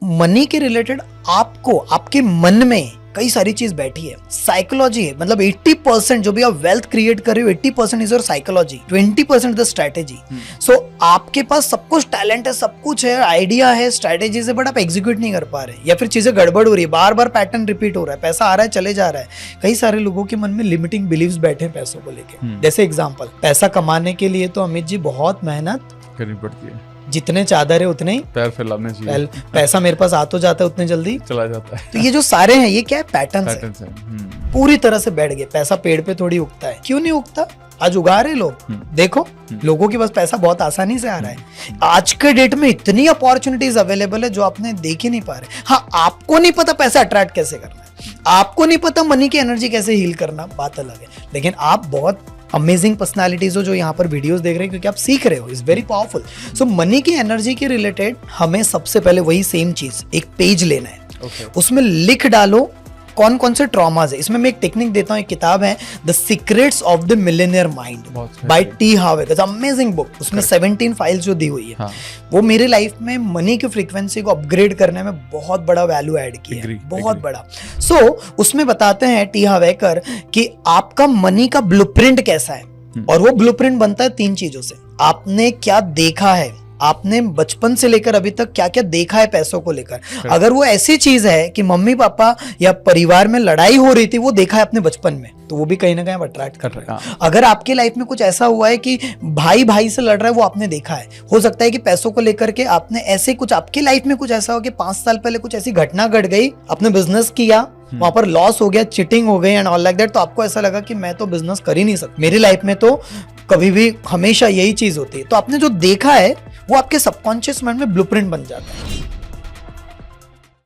Money के related आपको आपके मन में कई सारी चीज बैठी है, साइकोलॉजी है। मतलब 80% जो भी आप वेल्थ क्रिएट कर रहे हो, 80% is your psychology, 20% the strategy. So आपके पास सब कुछ टैलेंट है, सब कुछ है, आइडिया है, स्ट्रेटेजी है, बट आप एग्जीक्यूट नहीं कर पा रहे, या फिर चीजें गड़बड़ हो रही है, बार बार पैटर्न रिपीट हो रहा है, पैसा आ रहा है चले जा रहा है। कई सारे लोगों के मन में लिमिटिंग बिलीव्स बैठे हैं पैसों को लेके। जैसे एग्जाम्पल, पैसा कमाने के लिए तो अमित जी बहुत मेहनत करनी पड़ती है, जितने चादर है उतने ही पैर फैलाने चाहिए, पैसा मेरे पास आ तो जाता है उतने जल्दी चला जाता है। तो ये जो सारे हैं ये क्या है, पैटर्न है, पूरी तरह से बैठ गए। पैसा पेड़ पे थोड़ी उगता है, क्यों नहीं उगता, आज उगा रहे लोग। देखो लोगों के पास पैसा बहुत आसानी से आ रहा है। आज के डेट में इतनी अपॉर्चुनिटीज अवेलेबल है जो आपने देख ही नहीं पा रहे। हाँ, आपको नहीं पता पैसा अट्रैक्ट कैसे करना है, आपको नहीं पता मनी की एनर्जी कैसे हील करना, बात अलग है। लेकिन आप बहुत अमेजिंग पर्सनालिटीज हो जो यहाँ पर वीडियोस देख रहे हैं, क्योंकि आप सीख रहे हो, is very powerful. So money की एनर्जी के रिलेटेड हमें सबसे पहले वही सेम चीज, एक पेज लेना है, उसमें लिख डालो कौन कौन से ट्रॉमाज है। इसमें मैं एक टेक्निक देता हूँ, एक किताब है the secrets of the millionaire mind bye T Harvey, amazing book. उसमें 17 फाइल्स जो दी हुई है, वो मेरे लाइफ में मनी की फ्रीक्वेंसी को अपग्रेड करने में बहुत बड़ा वैल्यू ऐड किया है, बहुत बड़ा। सो उसमें बताते हैं टी हार्वेकर कि आपका मनी का ब्लूप्रिंट कैसा है, और वो ब्लूप्रिंट बनता है 3 चीजों से। आपने क्या देखा है, आपने बचपन से लेकर अभी तक क्या क्या देखा है पैसों को लेकर। अगर वो ऐसी चीज है कि मम्मी पापा या परिवार में लड़ाई हो रही थी, वो देखा है अपने बचपन में, तो वो भी कहीं ना कहीं अट्रैक्ट कर रहा है। अगर आपके लाइफ में कुछ ऐसा हुआ है कि भाई भाई से लड़ रहा है, वो आपने देखा है। हो सकता है कि पैसों को लेकर के आपने ऐसे कुछ, आपके लाइफ में कुछ ऐसा हो कि 5 साल पहले कुछ ऐसी घटना घट गई, आपने बिजनेस किया, वहां पर लॉस हो गया, चिटिंग हो गई एंड ऑल लाइक दैट, तो आपको ऐसा लगा कि मैं तो बिजनेस कर ही नहीं सकता, मेरी लाइफ में तो कभी भी हमेशा यही चीज होती है। तो आपने जो देखा है वो आपके सबकॉन्शियस माइंड में ब्लूप्रिंट बन जाता है।